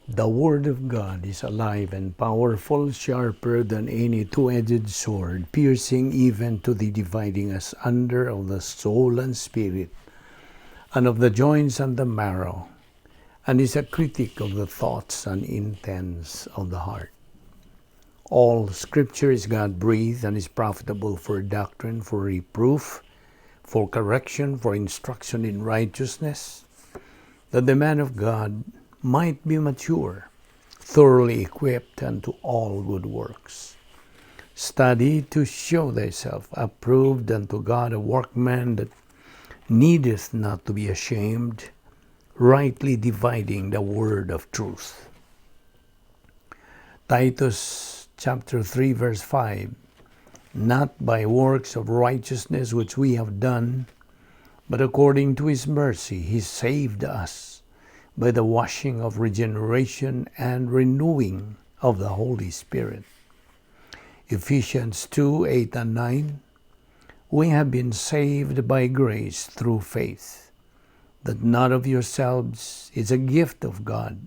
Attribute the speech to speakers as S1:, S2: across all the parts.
S1: The Word of God is alive and powerful, sharper than any two-edged sword, piercing even to the dividing asunder of the soul and spirit, and of the joints and the marrow, and is a critic of the thoughts and intents of the heart. All Scripture is God-breathed and is profitable for doctrine, for reproof, for correction, for instruction in righteousness, that the man of God might be mature, thoroughly equipped unto all good works. Study to show thyself approved unto God, a workman that needeth not to be ashamed, rightly dividing the word of truth. Titus chapter 3 verse 5, not by works of righteousness which we have done, but according to his mercy he saved us by the washing of regeneration and renewing of the Holy Spirit. Ephesians 2, 8 and 9, we have been saved by grace through faith, that not of yourselves is a gift of God,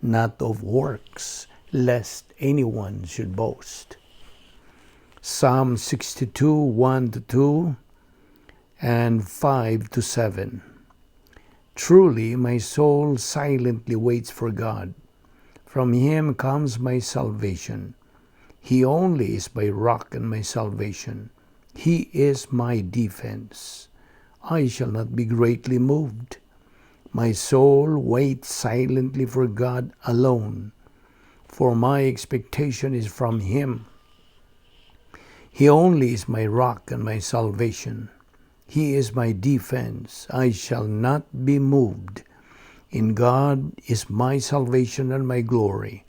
S1: not of works, lest anyone should boast. Psalm 62, 1 to 2 and 5 to 7. Truly my soul silently waits for God. From him comes my salvation. He only is my rock and my salvation. He is my defense. I shall not be greatly moved. My soul waits silently for God alone, for my expectation is from him. He only is my rock and my salvation. He is my defense. I shall not be moved. In God is my salvation and my glory.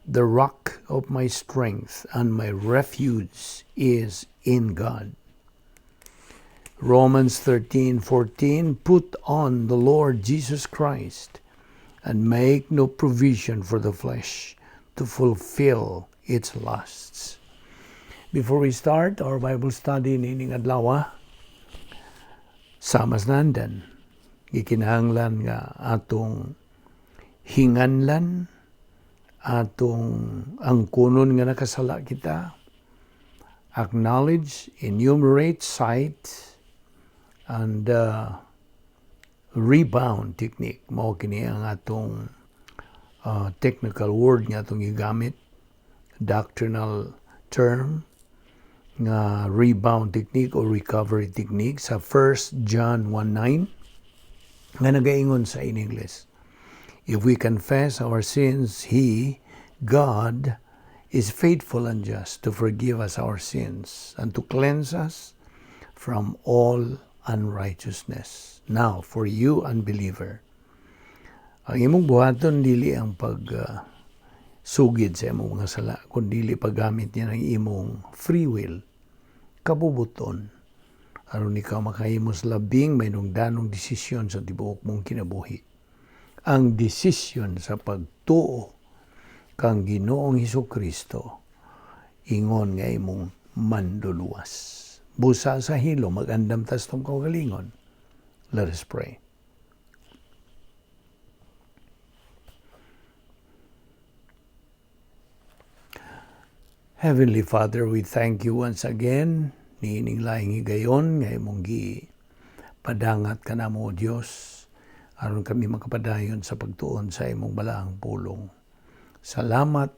S1: The rock of my strength and my refuge is in God. Romans 13:14, put on the Lord Jesus Christ and make no provision for the flesh to fulfill its lusts. Before we start our Bible study nining adlaw, samas nandan, gikinahanglan nga atong hinganlan, atong angkunon nga nakasala kita, acknowledge, enumerate, cite, and rebound technique. Mao kini ang atong technical word nga atong gigamit, doctrinal term, nga rebound technique or recovery technique sa 1 John 1:9 nga nagaingon sa in English. If we confess our sins, He, God, is faithful and just to forgive us our sins and to cleanse us from all unrighteousness. Now, for you unbeliever, ang imong buhaton dili ang sugid sa imong mga sala, kundi paggamit niya ng imong free will, kabubuton, aron ikaw makahimos labing may nungdanong desisyon sa tibuok mong kinabuhi. Ang desisyon sa pagtuo kang Ginoong Hesukristo, ingon nga imong manluluwas. Busa sa hilo, magandam tas tong kaugalingon. Let us pray. Heavenly Father, we thank you once again, niining laing higayon, nga imong padangat ka na mo, Diyos, aron kami makapadayon sa pagtuon sa imong balaang pulong. Salamat,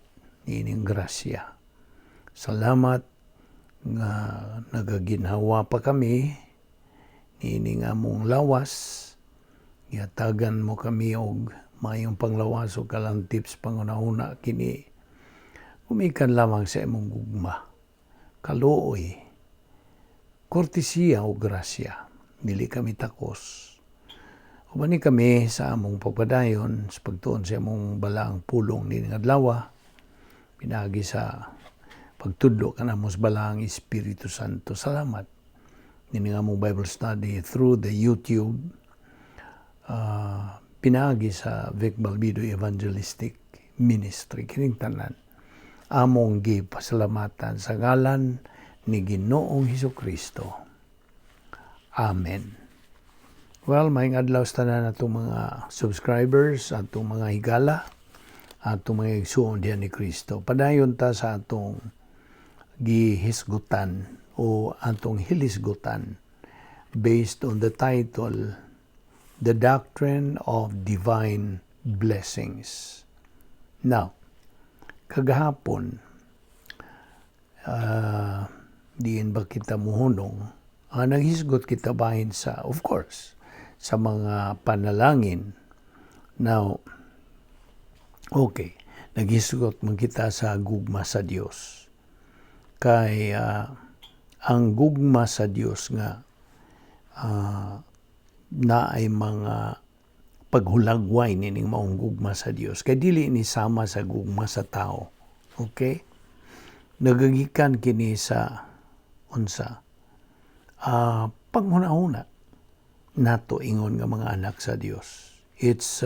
S1: niining grasya. Salamat nga nagaginhawa pa kami, niining among lawas, yatagan mo kami og mayong panglawas o kalang tips pangunahuna kini, umikan lamang sa imong gugma, kaluoy, kortesiya o grasya, dili kami takos. Ubani kami sa among pagpadayon sa pagtuon sa among balaang pulong ni adlaw, pinagi sa pagtudlo ka namo sa balaang Espiritu Santo. Salamat nini among Bible study through the YouTube, pinagi sa Vic Balbido Evangelistic Ministry. Kining tanan among gipasalamatan sa ngalan ni Ginoong Hesukristo. Amen. Well, maayong adlaw sa tanan atong mga subscribers, atong mga higala, atong mga igsoon diyan ni Kristo. Padayon ta sa atong gihisgutan o atong hilisgutan based on the title, The Doctrine of Divine Blessings. Now, kagahapon, diin ba kita muhunong, naghisgot kita bahin sa, of course, sa mga panalangin. Now, okay, naghisgot man kita sa gugma sa Dios. Kay ang gugma sa Dios nga na ay mga paghulagway nining maong gugma sa Dios. Kay dili ni sama sa gugma sa tao. Okay? Nagagikan kini sa unsa panghuna-huna nato ingon nga mga anak sa Dios. It's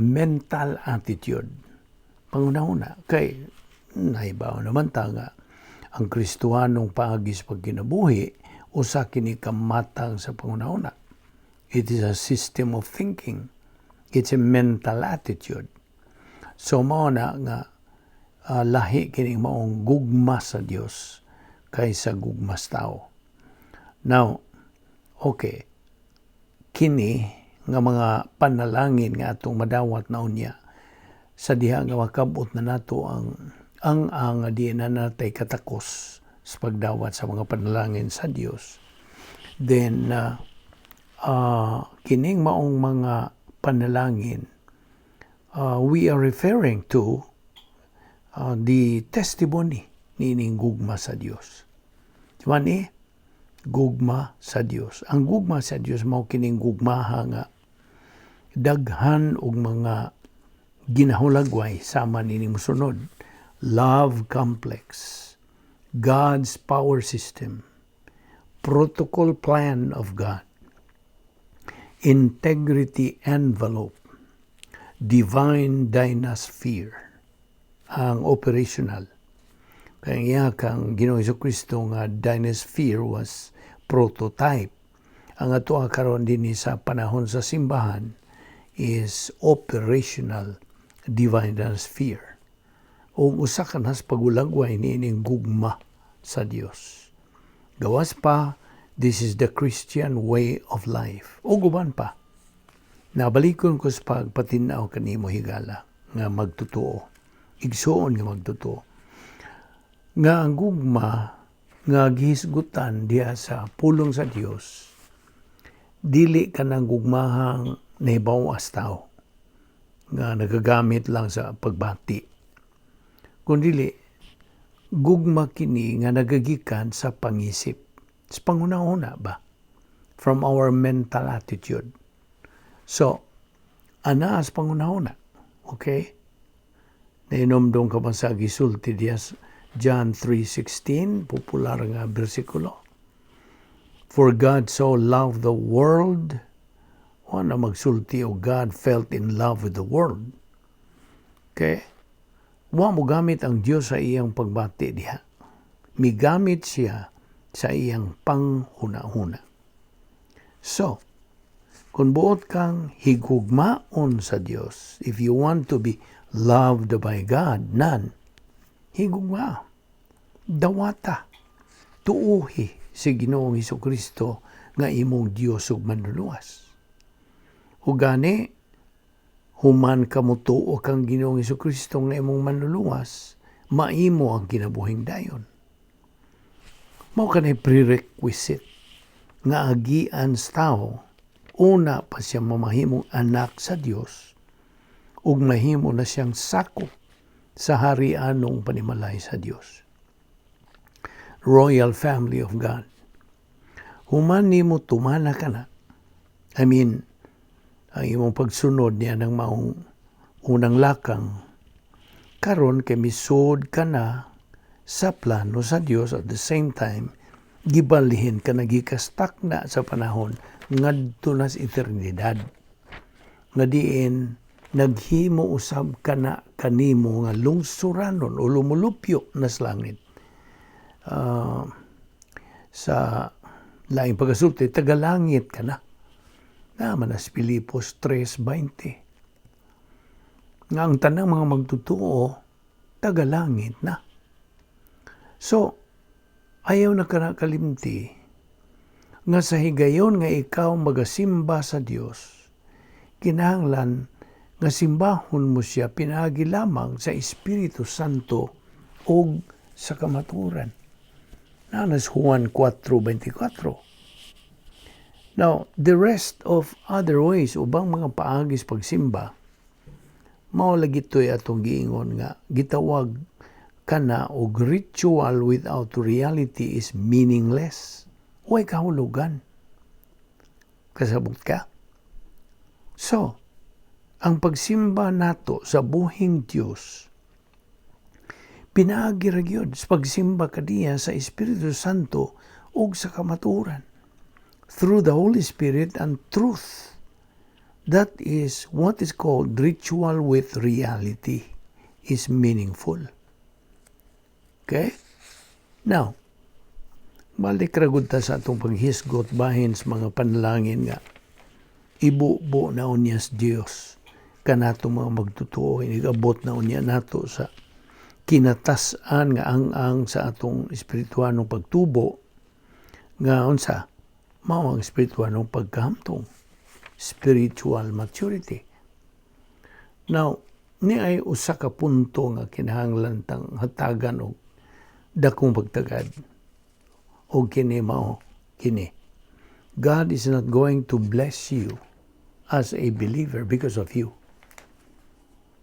S1: mental attitude. Panghuna-huna kay naibaw naman ta nga ang Kristohanong paagis pagkinabuhi usa kini kamatang sa panghuna-huna. It is a system of thinking. It's a mental attitude. So mao na nga lahi kini maong gugma sa Dios kaysa gugma sa tao. Now, okay, kini nga mga panalangin nga atong madawat na unya sa diha nga makabot na nato ang di na natay katakos sa pagdawat sa mga panalangin sa Dios. Then kining maong mga panalangin, we are referring to the testimony nining gugma sa Dios. Mani gugma sa Dios. Ang gugma sa Dios mao kining gugmaha nga daghan og mga ginahulagway sama nining mosunod. Love complex, God's power system, protocol plan of God, integrity envelope, divine dynasphere, ang operational. Kaya kang Ginoong Jesucristo nga dynasphere was prototype. Ang ato karon din sa panahon sa simbahan is operational divine dynasphere. O usa ka nas pagulagway niining gugma sa Dios. Gawas pa, this is the Christian way of life. O guban pa, nabalikon ko sa pagpatinaw kanimo higala nga magtotoo. Igsuon nga magtotoo. Nga ang gugma nga gihisgutan diha sa pulong sa Dios, dili ka ng gugmahang nahibawas tao nga nagagamit lang sa pagbati. Kundili, gugma kini nga nagagikan sa pangisip. Sa panghuna-huna ba? From our mental attitude. So, ana as panghuna-huna. Okay? Nainomdong ka ba sa gisulti diya John 3:16, popular nga bersikulo. For God so loved the world, o na magsulti o God felt in love with the world. Okay? Wa mo gamit ang Dios sa iyang pagbati diha. Migamit siya sa iyang panghuna-huna. So, kung buot kang higugmaon sa Dios, if you want to be loved by God, higugma. Dawata. Tuuhi si Ginoong Jesucristo nga imong Dios ug manluluwas. Ug gani, human ka mo tuo kang Ginoong Jesucristo nga imong manluluwas, maimo ang kinabuhing dayon. Mao kanay prerequisite nga agian sa tao, una pa siya mamahimong anak sa Dios, ug mahimo na siyang sako sa harianong panimalay sa Dios. Royal family of God. Human nimo tumana ka na. I mean, ang imong pagsunod niya ng maong unang lakang, karon kay misud ka na sa plano sa Dios at the same time, gibalhin ka nagikastak na sa panahon ngadto na sa eternidad. Nga diin, naghimo usab ka na kanimo nga lungsuranon o lumulupyo na sa langit. Sa laing pagasulti, tagalangit ka na. Naman as Pilipos 3:20. nga ang tanang mga magtutuo tagalangit na. So, ayaw na kalimti nga sa higayon nga ikaw magasimba sa Dios, kinahanglan nga simbahon mo siya pinaagi lamang sa Espiritu Santo o sa kamaturan. Nanas Juan 4:24. Now, the rest of other ways, ubang mga paagis pagsimba, mao lagi to'y atong giingon nga gitawag kana og ritual without reality is meaningless. Huwag kahulugan. Kasabot ka? So, ang pagsimba nato sa buhing Diyos, pinaagi ra gyud sa pagsimba kadiya sa Espiritu Santo ug sa kamaturan. Through the Holy Spirit and truth. That is what is called ritual with reality, is meaningful. Okay? Now, balik ragod ta sa atong paghisgot bahin sa mga panalangin nga ibubo na unya sa Dios kanato mga magtutuo, inigabot na unya nato sa kinatasan nga ang sa atong espirituanong pagtubo nga unsa mao ang espirituanong pagkahamtong, spiritual maturity. Now, ni ay usa ka punto nga kinahanglan tang hatagan og dakong pagtagad. O kini mao kini. God is not going to bless you as a believer because of you.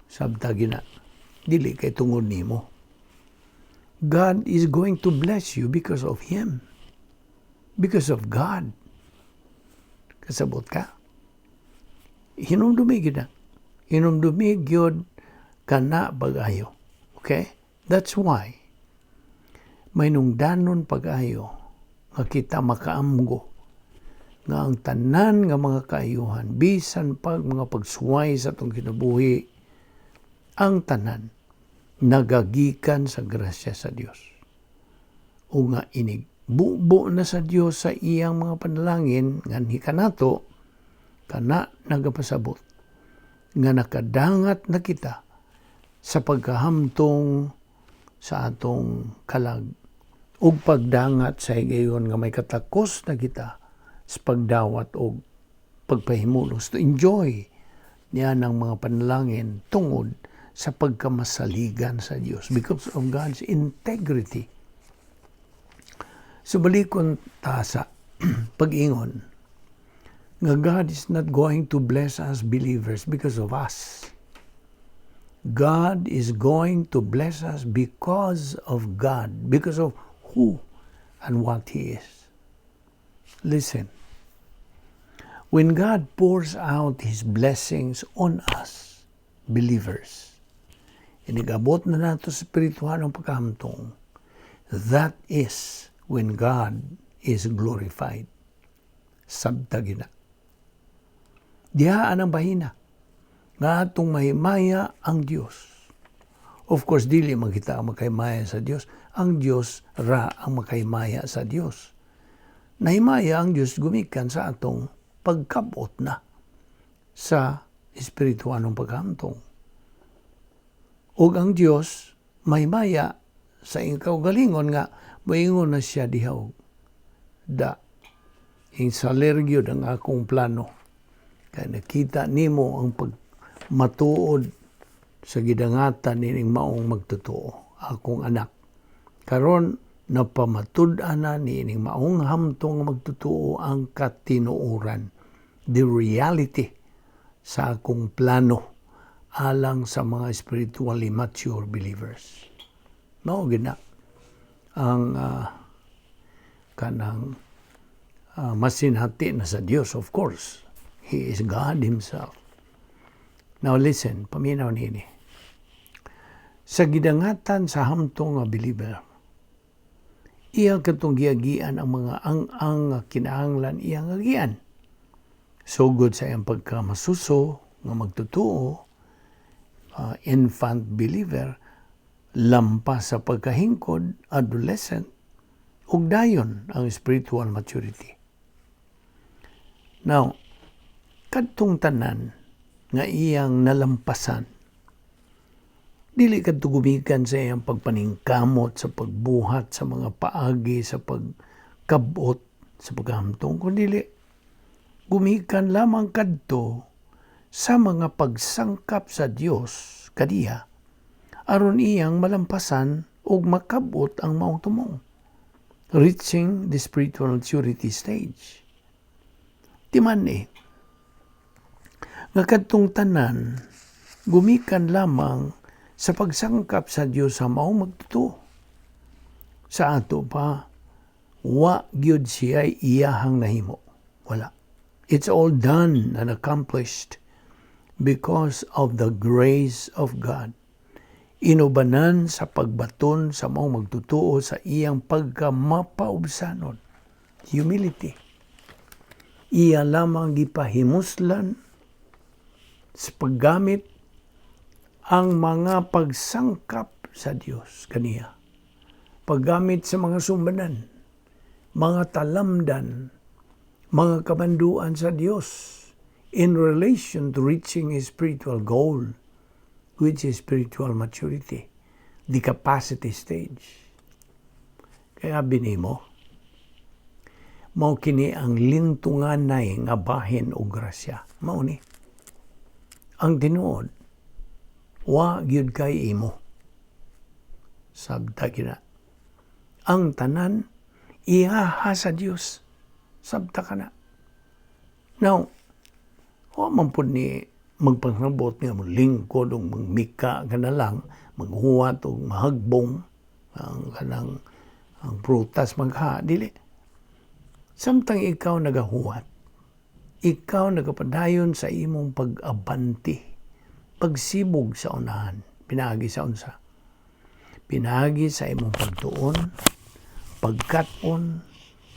S1: Sabta gina, dili kay tungod nimo. God is going to bless you because of Him. Because of God. Kasabot ka? Hinumdumig na. Hinumdumig yun kana pag-ayo. Okay? That's why may nungdanon pag-ayo nga kita makaamgo nga ang tanan nga mga kaayuhan bisan pag mga pagsuway sa atong kinabuhi, ang tanan nagagikan sa grasya sa Dios. O nga inig bubo na sa Dios sa iyang mga panalangin nganhi kanato kana nagapasabot nga nakadangat na kita sa pagkahamtong sa atong kalag ug pagdangat sa higayon nga may katakos na kita sa pagdawat o pagpahimulos to enjoy niya ng mga panalangin tungod sa pagkamasaligan sa Diyos because of God's integrity. So balikon ta sa pag-ingon nga God is not going to bless us believers because of us. God is going to bless us because of God, because of who and what He is. Listen, when God pours out His blessings on us, believers, inigabot na nato sa spiritual ng pagkahamtong, that is when God is glorified. Sabtagina. Diyaan ang bahina nga atong mahimaya ang Diyos. Of course, dili man kita ang makaymaya sa Diyos. Ang Diyos ra ang makaymaya sa Diyos. Nahimaya ang Diyos gumikan sa atong pagkabot na sa espirituanong paghamtong. Ug ang Diyos mahimaya sa ikaw galingon nga moingon na siya dihaw. Da, insalergyo ang akong plano. Kaya nakita nimo ang pagmatuod sa gidangatan nining maong magtotoo, akong anak. Karon napamatud-an na nining maong hamtong magtotoo ang katinuoran, the reality sa akong plano alang sa mga spiritually mature believers. Mao gina ang kanang masinhati na sa Dios, of course. He is God Himself. Now listen, paminaw nini. Sa gidangatan sa hamtong nga believer, iya katong giagian ang mga ang kinahanglan iyang agian. Sugod sa iyang pagkamasuso nga magtutuo, infant believer, lampas sa pagkahingkod, adolescent, ug dayon ang spiritual maturity. Now, kadtong tanan nga iyang nalampasan, Dili ka tugumikan sa iyang pagpaningkamot, sa pagbuhat, sa mga paagi, sa pagkabot, sa paghamtong. Kundi gumikan lamang kadto sa mga pagsangkap sa Dios kadiya aron iyang malampasan ug makabot ang maong tumong, reaching the spiritual maturity stage. Timan nga kadtong tanan gumikan lamang sa pagsangkap sa Dios sa maong magtuto. Sa ato pa, wa gyud siya iyahang nahimo. Wala. It's all done and accomplished because of the grace of God. Inubanan sa pagbaton sa maong magtutuo sa iyang pagkamapaubsanon. Humility. Iya lamang gipahimuslan sa paggamit ang mga pagsangkap sa Dios kaniya. Paggamit sa mga sumbanan, mga talamdan, mga kamanduan sa Dios in relation to reaching His spiritual goal, which is spiritual maturity, the capacity stage. Kaya binimo, mao kini ang lintunganay nga bahin o grasya. Mao ni. Ang tinuod, wa gyud kay imo. Sabta kina. Ang tanan ihaha sa Dios. Sabta kana. Now, wa man pud ni magpangnabot nga lingkod o magmika ka na lang, maghuwat o mahagbong ang kanang ang prutas magha dili. Samtang ikaw nagahuwat, ikaw nagapadayon sa imong pag-abanti, pagsibog sa unahan, pinagi sa unsa. Pinagi sa imong pagtuon, pagkat-on,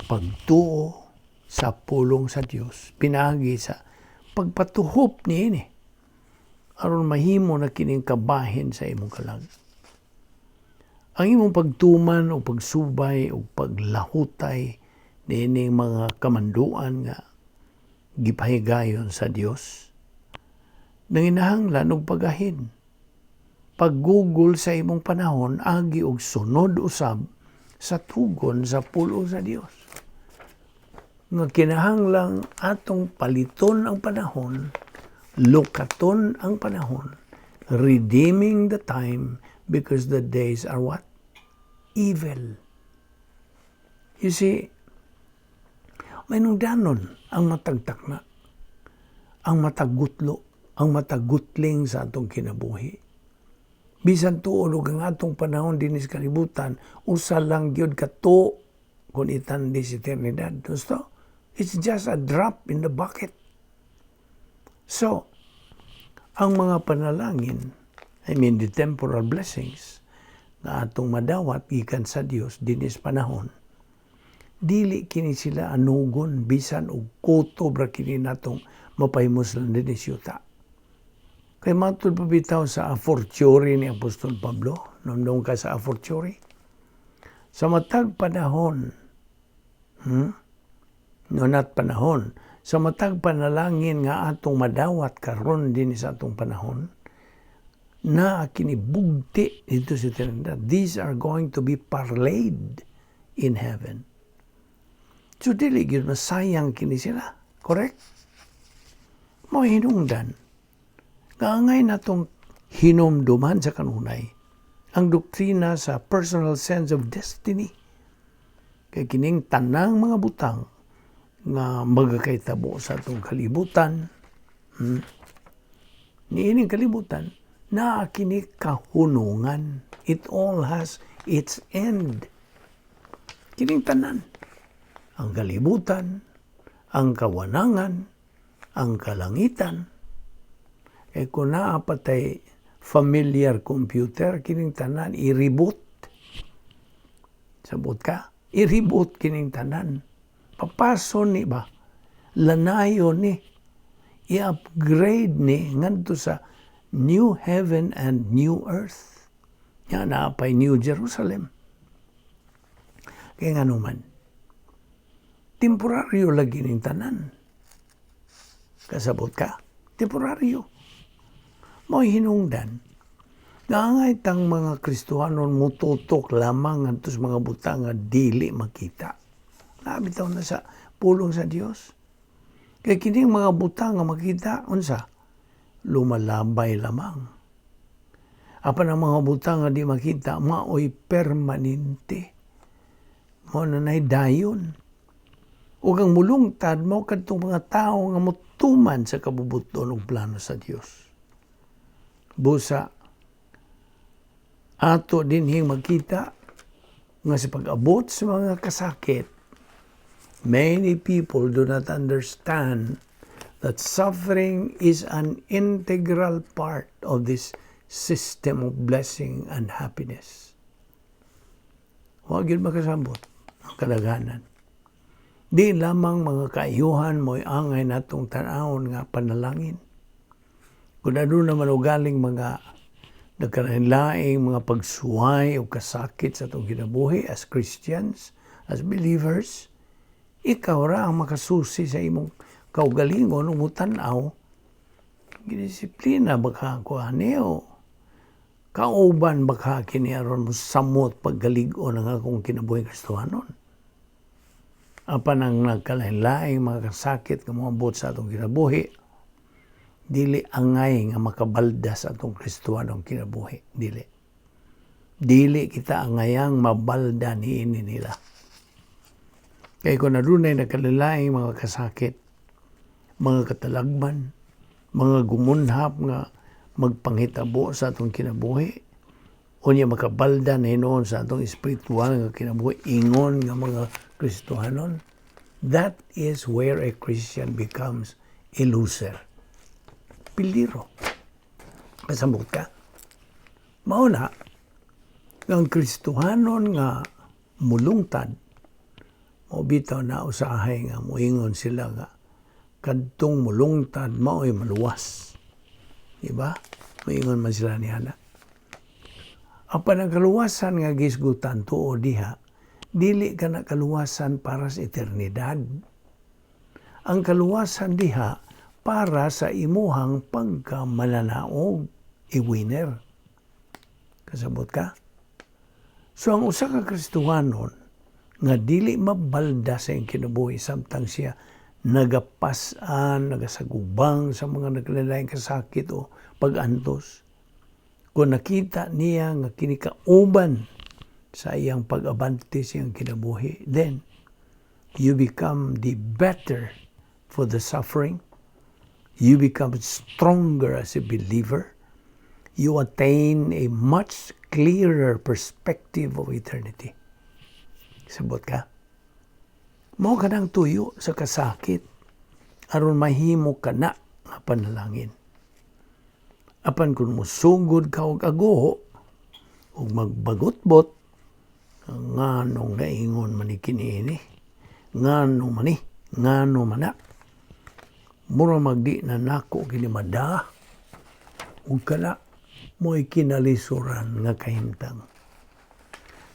S1: pagtuo sa pulong sa Dios. Pinagi sa pagpatuhop niini aron mahimo na kining kabahin sa imong kalag. Ang imong pagtuman o pagsubay o paglahutay niining mga kamanduan nga gipahigayon sa Dios, nanginahanglan og pagahin. Paggugol sa imong panahon, agi og sunod usab sa tugon sa pulo sa Dios. Nga kinahanglang atong paliton ang panahon, lukaton ang panahon, redeeming the time because the days are what? Evil. You see, may nungdanon ang matagtakna, ang matagutlo, ang matagutling sa atong kinabuhi. Bisan tuon og ang atong panahon dinis kalibutan, usa lang gyud kato kun itandi sa eternidad. Gusto? It's just a drop in the bucket. So, ang mga panalangin, the temporal blessings na atong madawat gikan sa Dios dinis panahon, dili kini sila anugon bisan og kuto bra kini natong mapahimuslan dinis yuta. Kay matud pa bitaw sa fortiori ni Apostol Pablo, nung ka sa fortiori. Sa matag panahon, sa matag panalangin nga atong madawat karon din sa atong panahon, na kini bugti dito sa eternidad. These are going to be parlayed in heaven. So, dili gyud masayang kini sila. Correct? Mao hinungdan. Kaangay natong hinumduman sa kanunay ang doktrina sa personal sense of destiny. Kay kining tanang mga butang nga magakaitabo sa atong kalibutan, niining kalibutan, na kini kahunungan. It all has its end. Kining tanan. Ang kalibutan, ang kawanangan, ang kalangitan. E kung naapatay familiar computer, kining tanan, i-reboot. Sabot ka? I-reboot kining tanan. Papaso ni ba? Lanayo ni. I-upgrade ni ngadto sa new heaven and new earth. Nga naapay New Jerusalem. Kaya nga naman, temporaryo lagi ning tanan. Kasabot ka? Temporaryo. Mo'y hinungdan Ngangay tang mga Kristohanon mututok lamang antos mga butang nga dili makita. Nabitaw na sa pulong sa Dios. Kaya kining mga butang nga makita, unsa? Lumalabay lamang. Apan ang mga butang nga di makita, maoy permanente. Mo na nay dayon. Ug ang mulungtad mo kadtong mga tao nga mutuman sa kabubuton ug plano sa Dios. Busa ato dinhing makita nga sa pag-abot sa mga kasakit, many people do not understand that suffering is an integral part of this system of blessing and happiness. Huwag yun makasambot ang kadaghanan. Di lamang mga kaayuhan mo'y angay natong tanawon nga panalangin. Kung ano naman ugaling mga nagkalain-laing mga pagsuway o kasakit sa itong kinabuhi as Christians, as believers, ikaw ra ang makasusi sa imong kaugalingon o mutanaw, ginisiplina baka kuhaneo, kauban baka kiniaron mo samot paggalig-o ng akong kinabuhi Kristohanon. Apan ang nagkalain-laing mga kasakit nga mga buot sa atong kinabuhi, dili angay nga makabalda sa atong Kristohanong kinabuhi. Dili kita angayang mabalda niini nila. Kaya kung nadunay nagkalain mga kasakit, mga katalagman, mga gumunhap nga magpanghitabo sa atong kinabuhi, unya makabalda na hinoon sa atong espiritual nga kinabuhi, ingon nga mga Kristohanon, that is where a Christian becomes a loser. Piliro. Kasambot ka. Mauna, ang Kristohanon nga mulungtad, mabitaw na usahay nga muingon sila nga kadtong mulungtad mao'y maluwas. Diba? Muingon man sila niyana. Apan ang kaluwasan nga gisgutan tuo diha, dili ka na kaluwasan para sa eternidad. Ang kaluwasan diha para sa imuhang pagkamananaog, i-winner. Kasabot ka? So ang usa ka Kristohanon nga dili mabalda sa iyang kinabuhi samtang siya nagapasan, nagasagubang sa mga naglalayang kasakit o pag-antos. Kung nakita niya nga kinikauban sa iyang pag-abante sa iyang kinabuhi, then you become the better for the suffering. You become stronger as a believer. You attain a much clearer perspective of eternity. Sabot ka? Mao ka nang tuyo sa kasakit aron mahimo ka na nga panalangin. Apan kung musugod ka og aguho ug magbagotbot, nganong naingon man ni kiniini, ngano man ni, ngano man na, mura magdi na nako kini mada, ug kana mo'y kinalisuran nga kahimtang.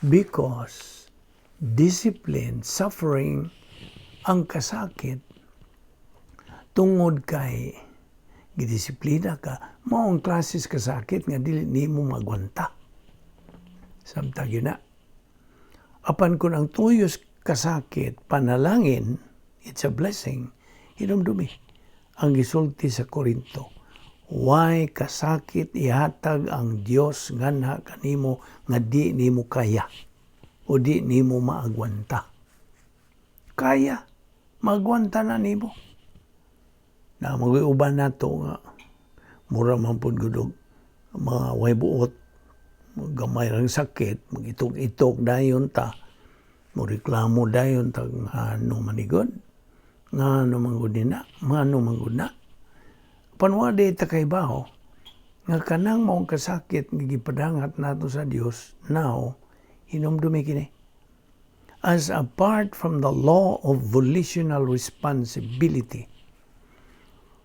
S1: Because discipline, suffering, ang kasakit, tungod kay gidisiplina ka, maong klases kasakit nga dili nimo magwanta. Samtang yun na. Apan kung ang tuyos kasakit, panalangin, it's a blessing, hinumdumi. Ang gisulti sa Korinto, why kasakit ihatag ang Dios nganha kanimo nga di nimo kaya o di nimo maagwanta. Kaya, maagwanta na nimo. Na mag-uban nato nga mura man pud gudog mga way buot, gamay lang sakit, mag-itok-itok dayon ta, mo reklamo dayon ta ngano manigod, ngano manggod na, ngano manggod na. Panwade ta kay baho nga kanang maong kasakit nga gipadangat nato sa Dios, now hinumdumi kini as apart from the law of volitional responsibility.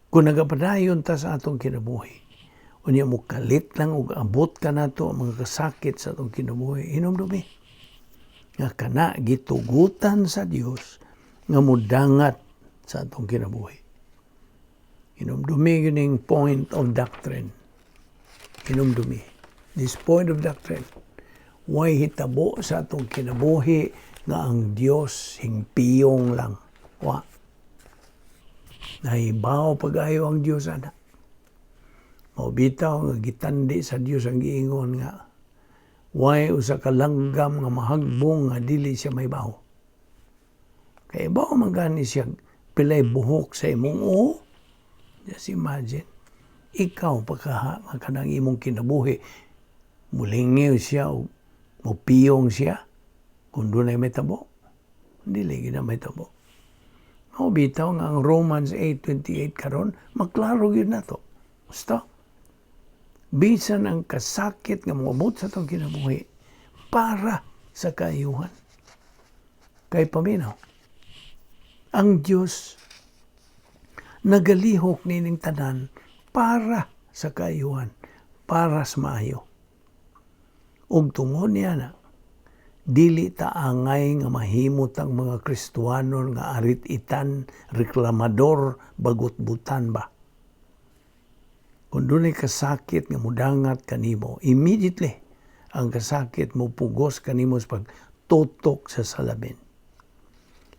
S1: Kung nagapadayon ta sa atong kinabuhi, unya mo kalit lang ug abot ka nato ang mga kasakit sa atong kinabuhi, hinumdumi nga kana gitugutan sa Dios nga mudangat sa atong kinabuhi. Hinumdumi yun yung point of doctrine. Hinumdumi. this point of doctrine, way hitabo sa atong kinabuhi nga ang Dios hingpiyong lang. Wa. Nahibaw pag-ayo ang Dios ana. Maubitaw nga gitandi sa Dios ang giingon nga way usa ka langgam nga mahagbong nga dili siya may baho. Kaya bawo man gani siya pilay buhok sa imong o. Just imagine, ikaw pagka kanang imong kinabuhi, mulingiw siya o mupiyong siya kung doon ay may tabo. Dili gina may tabo. Maubitaw nga ang Romans 8:28 karon maklaro yun na to. Basta, bisan ang kasakit nga moabot sa itong kinabuhi para sa kaayuhan. Kay paminaw, ang Diyos nagalihok nining tanan para sa kaayuhan, para sa maayo. Ug tungod niya na, dili ta angay nga mahimot ang mga Kristiyanon nga arit-itan, reklamador, bagot-butan ba. Kung doon ay kasakit nga mudangat kanimo, immediately ang kasakit mo pugos kanimo sa pagtutok sa salamin.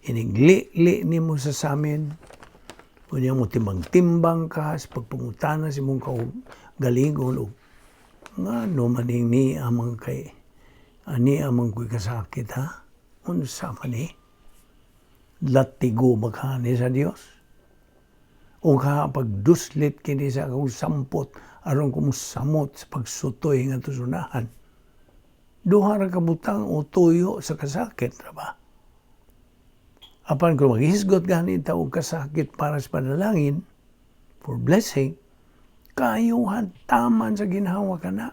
S1: Inigli nimo sa samin, kunya mo timbang-timbang ka sa pagpungutana sa mong galingon o nga no maning ni amang kay ani amang ko'y kasakit ha? Unsa man ni? Latigo maghani sa Dios? O ka pagduslit kini sa akong sampot aron kumusamot sa pagsutoy nga tusunahan. Duha ra ka butang o tuyo sa kasakit ra ba? Apan kung maghisgot gani ta og kasakit para sa panalangin for blessing, kaayuhan taman sa ginhawa kana.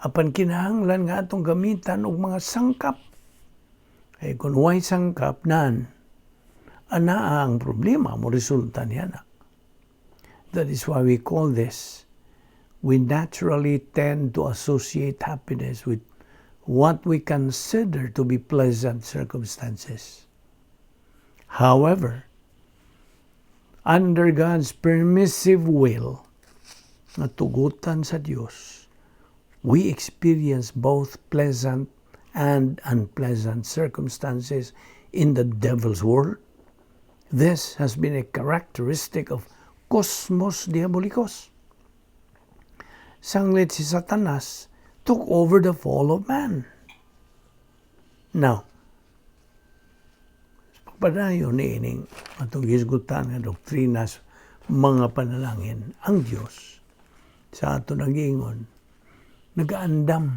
S1: Apan kinahanglan nga atong gamitan og mga sangkap. Ay kung way sangkap nan, ana ang problema mo resulta niya na. That is why we call this, we naturally tend to associate happiness with what we consider to be pleasant circumstances. However, under God's permissive will, na tugutan sa Diyos, we experience both pleasant and unpleasant circumstances in the devil's world. This has been a characteristic of Cosmos Diabolicos. Sanglit si Satanas took over the fall of man. Now, pagpadayon ni ining atong gisgutan nga doktrinas mga panalangin, ang Dios sa ato nagingon nagaandam,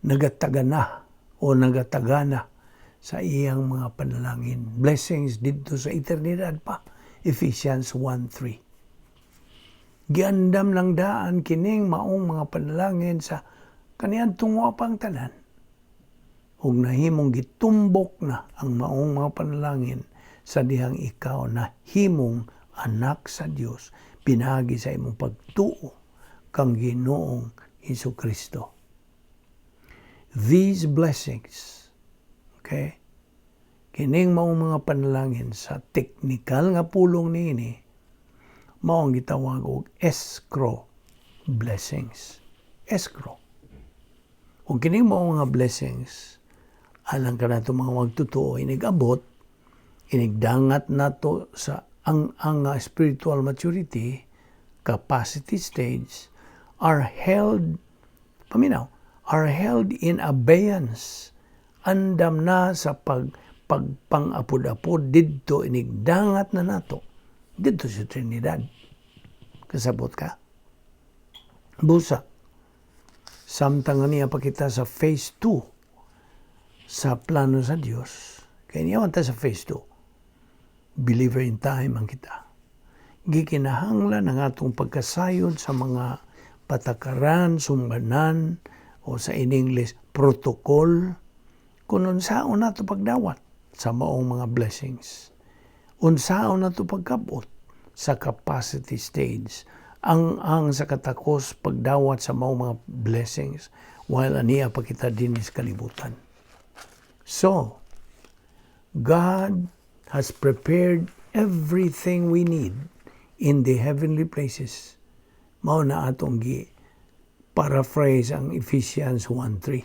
S1: nagatagana o nagatagana sa iyang mga panalangin. Blessings dito sa eternidad pa. Ephesians 1:3. Giandam lang daan kining maong mga panalangin sa kaniang tungo pang tanan. Ug nahimong gitumbok na ang maong mga panalangin sa dihang ikaw na himong anak sa Dios, pinagi sa imong pagtuo kang Ginoong Hesukristo. These blessings, okay, kining maong mga panalangin sa teknikal nga pulong niini, mao ang gitawag og escrow blessings. Escrow. Kung kining maong mga blessings, alang ka na ito mga magtutuo, inigabot, inigdangat na to sa ang spiritual maturity, capacity stage, are held in abeyance. Andam na sa pagpangapod-apod didto, inigdangat na nato didto sa Trinidad. Kasabot ka? Busa. Samtang niya pa kita sa phase 2 sa plano sa Dios. Kaya niya ta sa phase 2. Believer in time ang kita. Gikinahanglan ang atong pagkasayod sa mga patakaran, sumbanan, o sa in English, protocol, kung unsaon na ito pagdawat sa maong mga blessings. Unsaon na ito pagkabot sa capacity stage. Ang sa katakos pagdawat sa maong mga blessings while aniya pa kita din is kalibutan. So, God has prepared everything we need in the heavenly places. Mao na atong paraphrase ang Ephesians 1:3.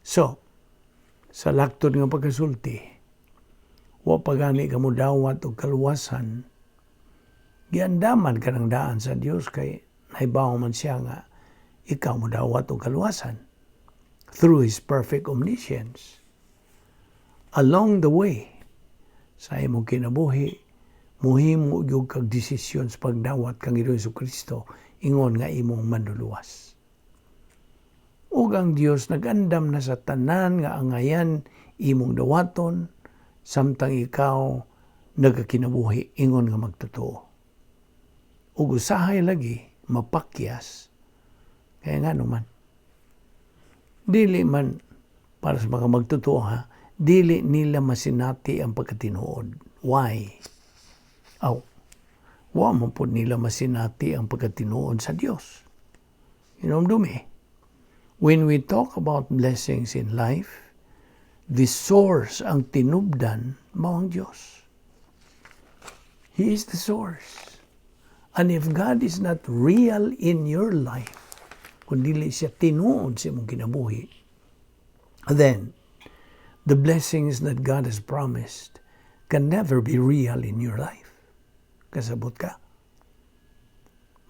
S1: So, sa laktod nga pagkasulti, wa pagani ka mo dawat o kaluwasan, giandaman ka ng daan sa Dios kay naibaw man siya nga ikaw mo dawat o kaluwasan through His perfect omniscience. Along the way, sa imong kinabuhi, muhimo gyud kag desisyon sa pagdawat kang Ginoong Jesucristo ingon nga imong manluluwas. Ug ang Dios nagandam na sa tanan nga angayan imong dawaton samtang ikaw nagakinabuhi ingon nga magtotoo. Ug usahay lagi mapakyas kaya nga naman dili man para sa mga magtotoo dili nila masinati ang pagkatinuod. Why? Wa man pud nila masinati ang pagkatinuod sa Dios. Dumi. When we talk about blessings in life, the source ang tinubdan mao ang Dios. He is the source. And if God is not real in your life, kung dili siya tinuod sa imong kinabuhi, then the blessings that God has promised can never be real in your life. Kasabot ka.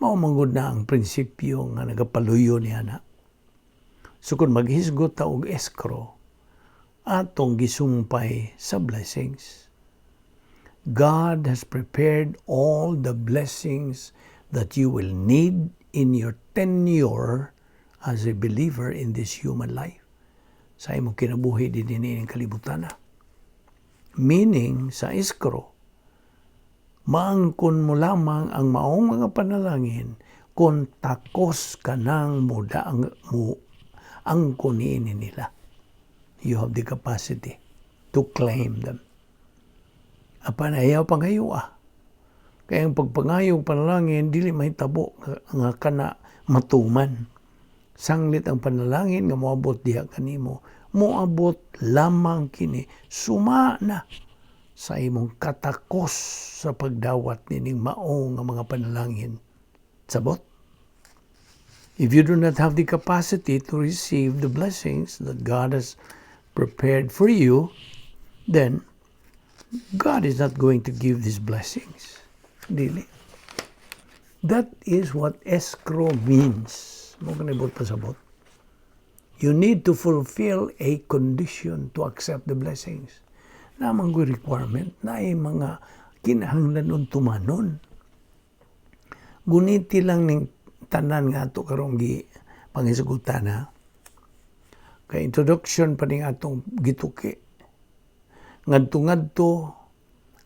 S1: Mao manggod na ang prinsipyo nga nagapaluyo niya na. So kung maghisgot ta og escrow, atong gisumpay sa blessings. God has prepared all the blessings that you will need in your tenure as a believer in this human life. Sa imong kinabuhi din ang kalibutan na. Meaning, sa escrow, maangkon mo lamang ang maong mga panalangin kung takos ka nang muda ang kunin nila. You have the capacity to claim them. Apan ayaw pangayo Kaya ang pagpangayong panalangin, dili mahitabo nga kana matuman. Sanglit ang panalangin nga moabot diha kanimo. Moabot lamang kini. Suma na sa imong katakos sa pagdawat nining maong nga mga panalangin. Sabot? If you do not have the capacity to receive the blessings that God has prepared for you, then God is not going to give these blessings. Dili. That is what escrow means. Mo kanibot pasabot. You need to fulfill a condition to accept the blessings. Namang requirement na ay mga kinahanglan tumanon. Guniti lang ning tanan nga ato karong pangisugutan na. Kay introduction pa ning atong gituki. Ngadto-ngadto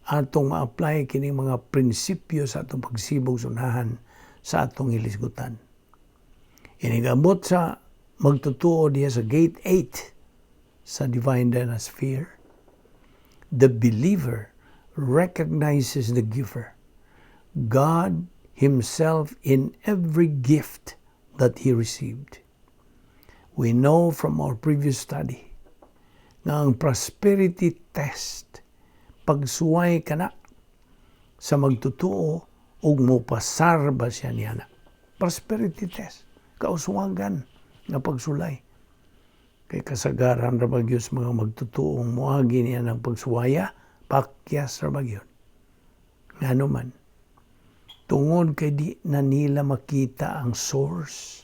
S1: atong ma-apply kining mga prinsipyo sa atong pagsibog sunahan sa atong hilisgutan. Inigabot sa magtutuo diya sa gate 8 sa divine dynasty. The believer recognizes the giver, God Himself, in every gift that he received. We know from our previous study na ang prosperity test, pagsuway ka na sa magtutuo o mopasar ba siya niya na. Prosperity test, kauswagan na pagsulay. Kay kasagaran ra bagyos mga magtutuong moagi niya ng pagsuwaya, pakyas ra bagyon. Ngano man, tungod kay di na nila makita ang source,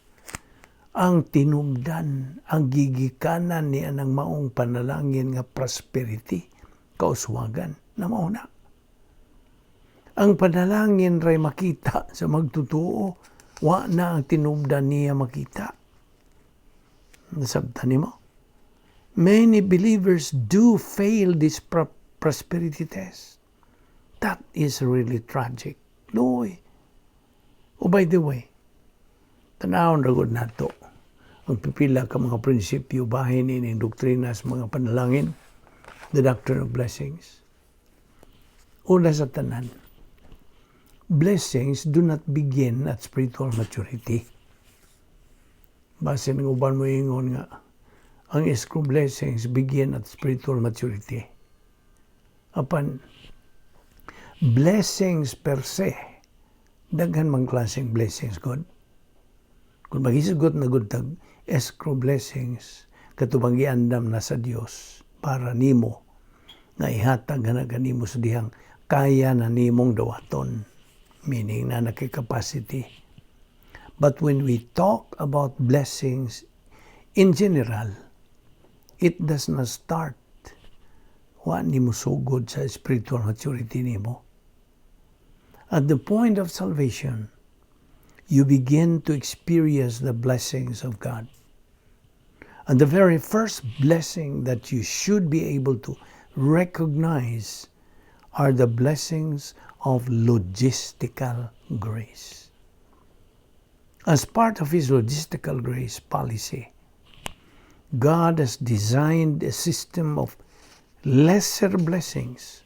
S1: ang tinubdan, ang gigikanan niya ng maong panalangin nga prosperity, kauswagan na mauna. Ang panalangin ray makita sa magtutuo, wa na ang tinubdan niya makita. Nasabtan mo? Many believers do fail this prosperity test. That is really tragic. Loy. Oh, by the way, tanawon ragod na to. Ang pipila ka mga prinsipyo bahin in doktrina sa mga panalangin, the doctrine of blessings. Una sa tanan, blessings do not begin at spiritual maturity. Base ng uban mo ingon nga, ang escrow blessings begin at spiritual maturity. Apan, blessings per se, daghan mang klaseng blessings, God. Kung maghisgot na gudtag escrow blessings, katubang giandam na sa Dios para nimo nga ihatag na kanimo sa dihang kaya na nimong dawaton, meaning na nakikapacity. But when we talk about blessings in general, it does not start wa nimo sugod sa spiritual maturity nimo. At the point of salvation, you begin to experience the blessings of God. And the very first blessing that you should be able to recognize are the blessings of logistical grace. As part of His logistical grace policy, God has designed a system of lesser blessings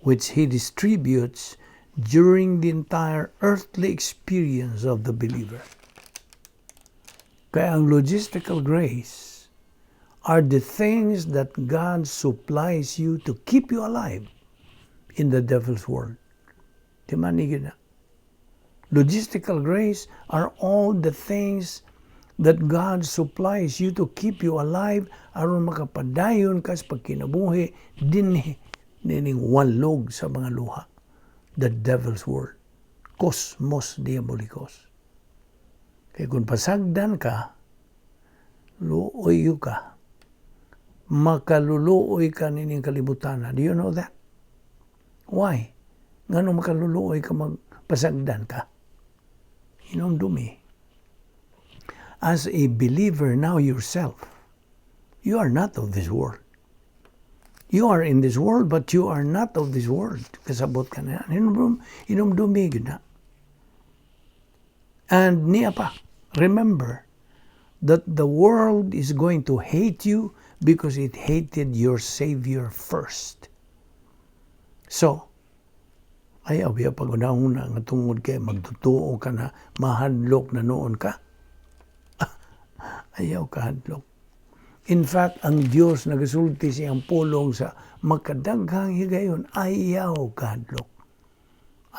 S1: which He distributes during the entire earthly experience of the believer. Kaya ang logistical grace are the things that God supplies you to keep you alive in the devil's world. Di man na. Logistical grace are all the things that God supplies you to keep you alive aron makapadayon ka sa pagkinabuhi dining walog sa mga luha. The devil's world. Cosmos diabolicos. Kaya kung pasagdan ka, luoy ka. Makaluluoy ka nining kalibutan. Do you know that? Why? Ngano makaluluoy ka magpasagdan ka? Dumi. As a believer now yourself, you are not of this world. You are in this world, but you are not of this world. Kasabot ka na yan. Dumi na. And niya pa, remember that the world is going to hate you because it hated your Savior first. So, ayaw biya pag-unahuna nga tungod kay magtutuo ka na mahadlok na noon ka. Ayaw kahadlok. In fact, ang Diyos nagasulti siyang pulong sa makadaghang higayon, ayaw kahadlok.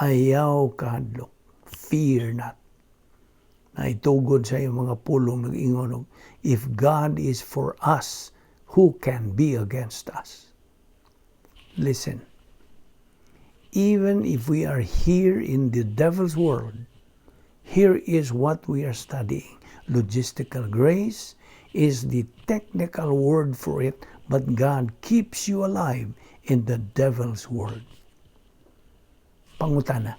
S1: Ayaw kahadlok. Fear not. Na itugod sa iyong mga pulong nag-ingon, if God is for us, who can be against us? Listen. Even if we are here in the devil's world, here is what we are studying. Logistical grace is the technical word for it, but God keeps you alive in the devil's world. Pangutana.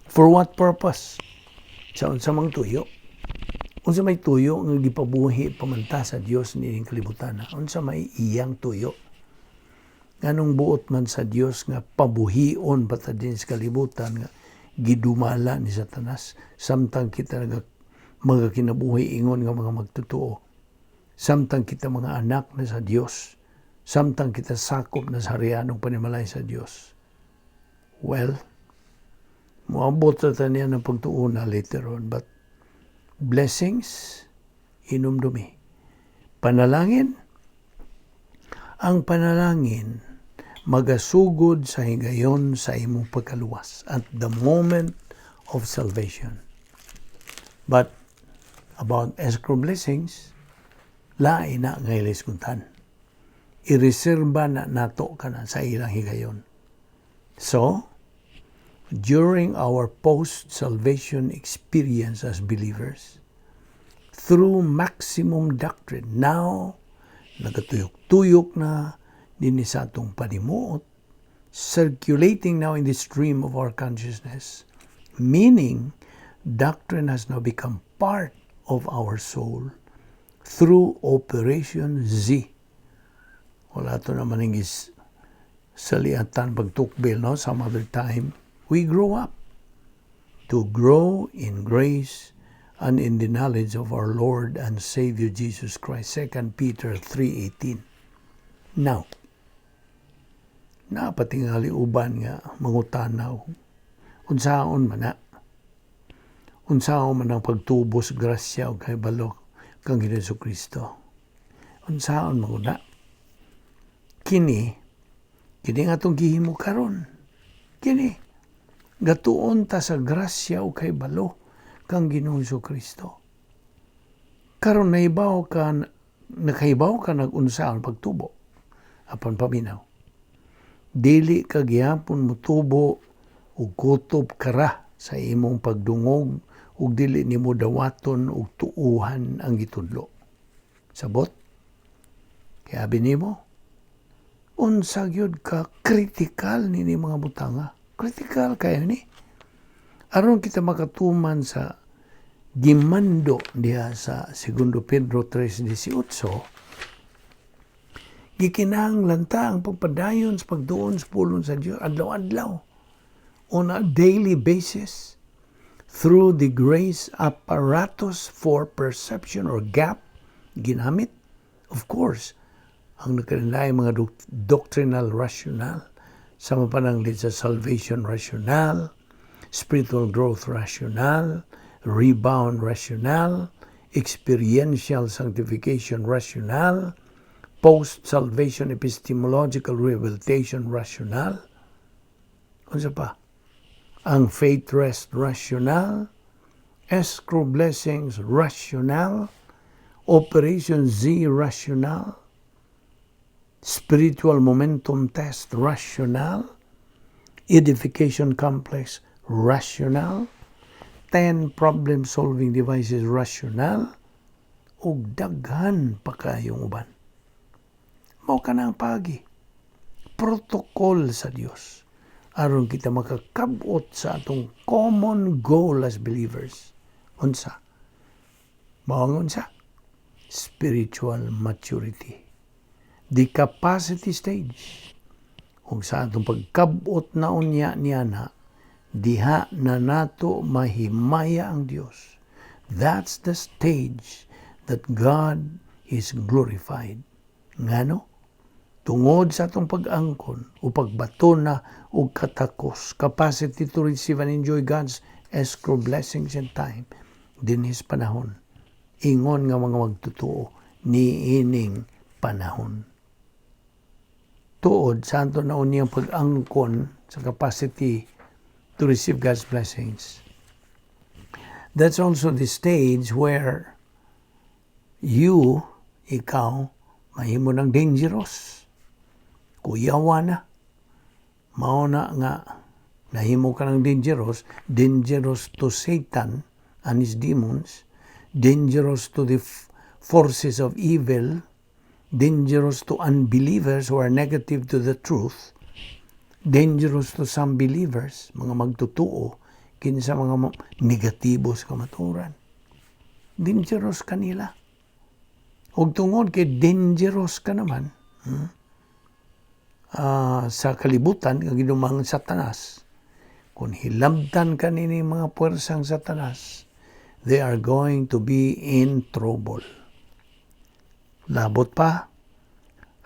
S1: For what purpose? Sa mang tuyo. Unsa may tuyo nga gipabuhi pamanta sa Dios nining kalibutan. Unsa may iyang tuyo? Nganong buot man sa Dios nga pabuhion bata din sa kalibutan nga gidumala ni Satanas samtang kita mga kinabuhi ingon nga mga magtutuo. Samtang kita mga anak na sa Dios. Samtang kita sakop na sa harianong panimalay sa Dios. Well, muabot na taniya ng pagtuuna later on. But blessings, inumdumi. Panalangin, ang panalangin magasugod sa higayon sa imong pagkaluwas at the moment of salvation. But about escrow blessings, lain na ngaylis kuntan. Ireserba na nato ka na sa ilang higayon. So, during our post-salvation experience as believers, through maximum doctrine, now, nagatuyok-tuyok na din sa atong panimuot, circulating now in the stream of our consciousness, meaning doctrine has now become part of our soul through Operation Z. Wala ito naman yung saliatan pagtukbil, no? Some other time, we grow up to grow in grace and in the knowledge of our Lord and Savior Jesus Christ. 2 Peter 3:18. Now, napatingali uban nga mangutanaw. Unsaon man na? Unsaon man ang pagtubos grasya o kay balok kang Hesus Kristo? Unsaon maguna? Kini nga itong gihimo karon. Kini. Gatuon ta sa grasya o kay balo kang Ginoong Kristo. Karon nakaibaw ka nag-unsaon pagtubo. Apan paminaw. Dili ka gihapon mo tubo ug kutob kara sa imong pagdungog ug dili nimo dawaton ug tuuhan ang gitudlo. Sabot? Kaya binimo, unsa gyud ka critical nini mga butanga. Critical kayo ni. Aron kita makatuman sa gimando diha sa 2 Pedro 3:18, gikinahanglan ta ang pagpadayon sa pagduon sa pulong sa Dios adlaw-adlaw on a daily basis through the grace apparatus for perception or gap ginamit. Of course, ang nakalinlaing mga doctrinal rational, sama pa ng sa salvation rational, spiritual growth rational, rebound rational, experiential sanctification rational, post-salvation epistemological rehabilitation rational. Unsa pa? Ang faith rest rational, escrow blessings rational, Operation Z rational, spiritual momentum test rational, edification complex rational, 10 problem-solving devices rational, ug daghan pa kayong uban. Mao ka na ang pagi. Protocol sa Dios aron kita makakabot sa atong common goal as believers. Unsa? Mao unsa? Spiritual maturity. The capacity stage. Kung sa atong pagkabot na unya niya na, diha na nato mahimaya ang Dios. That's the stage that God is glorified. Ngano? Tungod sa atong pag-angkon o pagbato na o katakos, capacity to receive and enjoy God's escrow blessings and time, din His panahon. Ingon nga mga magtutuo ni ining panahon. Tuod sa ato na uniyang pag-angkon sa capacity to receive God's blessings. That's also the stage where ikaw, mahimo ng dangerous. Kuyawa na. Mauna nga, nahimo ka ng dangerous to Satan and his demons, dangerous to the forces of evil, dangerous to unbelievers who are negative to the truth, dangerous to some believers, mga magtutuo, kinsa mga negatibo sa kamaturan. Dangerous kanila. Huwag tungod kay dangerous ka naman sa kalibutan, kag ginumang Satanas. Kung hilabtan ka nini mga puwersang Satanas, they are going to be in trouble. Labot pa,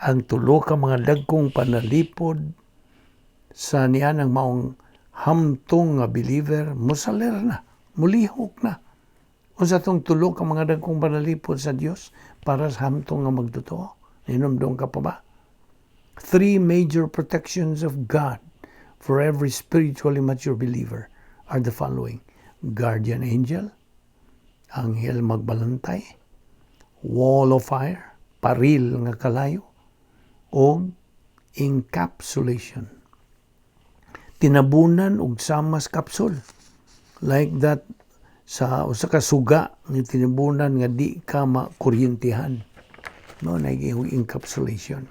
S1: ang tulo ka mga dagkong panalipod sa niya ng maong hamtong nga believer, musaler na, mulihok na. O sa itong tulo ka mga dagkong panalipod sa Diyos para sa hamtong nga magtotoo. Ninumdong ka pa ba? 3 major protections of God for every spiritually mature believer are the following: guardian angel, anghel magbalantay, wall of fire, paril nga kalayo, o encapsulation. Tinabunan og samas kapsul. Like that sa usa ka suga nga tinabunan nga di ka makuryentihan. No, naging encapsulation.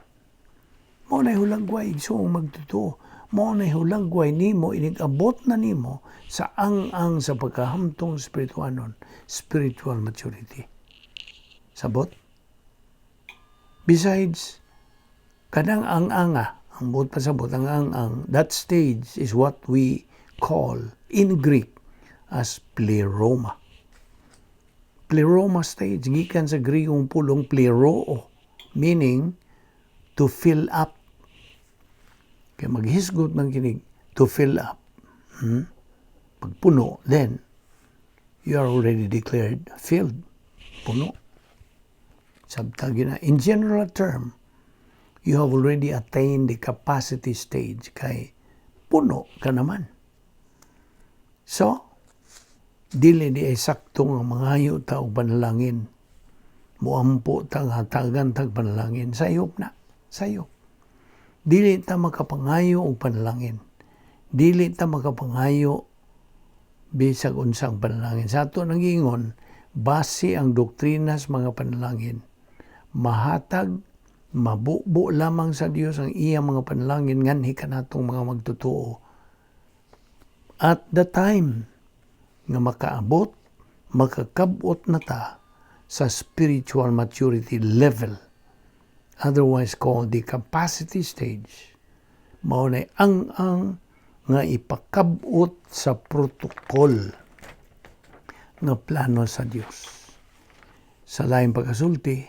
S1: Mao na hulagway so magtutuo. Mao na hulagway nimo inigabot na nimo sa ang sa pagkahamtong spirituanon, spiritual maturity. Sabot? Besides, kanang ang-anga, ang buot pa sabot, ang ang-ang, that stage is what we call in Greek as pleroma. Pleroma stage, gikan sa Griegong pulong pleroo, meaning to fill up. Kaya maghisgot man kinig, to fill up. Pag puno, then you are already declared filled. Puno. Sabtagi na. In general term, you have already attained the capacity stage kay puno ka naman. So, dili di ay saktong ang mga hayo ta og panalangin. Muampo tang hatagan tag panalangin, sayop na, sayop. Dili ta makapangayo og panalangin. Dili ta makapangayo bisag unsang panalangin. Sa ato nangingon, base ang doktrinas mga panalangin. Mahatag, mabubo lamang sa Dios ang iyang mga panalangin nganhi kanatong mga magtotoo. At the time nga makaabot, makakabot na ta sa spiritual maturity level, otherwise called the capacity stage, mao na ang nga ipakabot sa protokol nga plano sa Dios. Sa laing pagkasulti,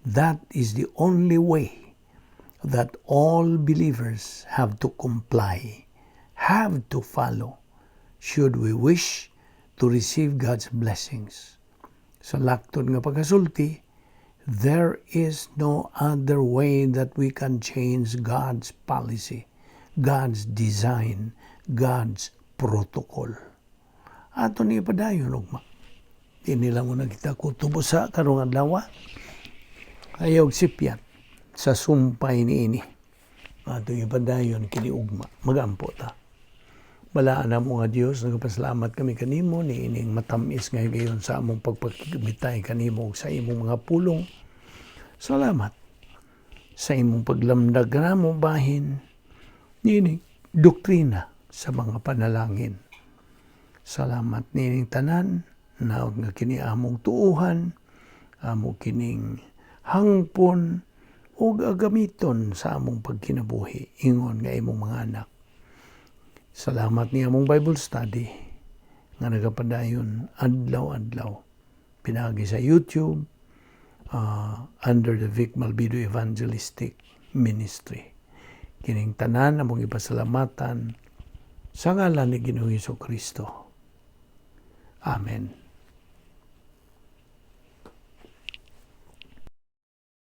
S1: that is the only way that all believers have to comply, have to follow, should we wish to receive God's blessings. Sa laktod nga pagkasulti, there is no other way that we can change God's policy, God's design, God's protocol. Ato ni padayon ugma. Di nila mo nakita ko tubo sa karong adlaw. Ayaw sipyat sa sumpay ni ini. Ato ni padayon kini ugma. Magampo ta. Balaan na mo nga Diyos, nagpasalamat kami kanimo ni ining matamis ngayon sa among pagpagmitay kanimo sa imong mga pulong. Salamat sa imong paglamdag na mo bahin nining doktrina sa mga panalangin. Salamat nining tanan na nga kini among tuuhan, amo kining hangpon ug agamiton sa among pagkinabuhi ingon nga imong mga anak. Salamat ni among Bible study nga nagapadayon adlaw-adlaw pinagi sa YouTube under the Vic Balbido Evangelistic Ministry. Kining tanan among ipasalamatan sa ngalan ni Ginoong Hesukristo. Amen.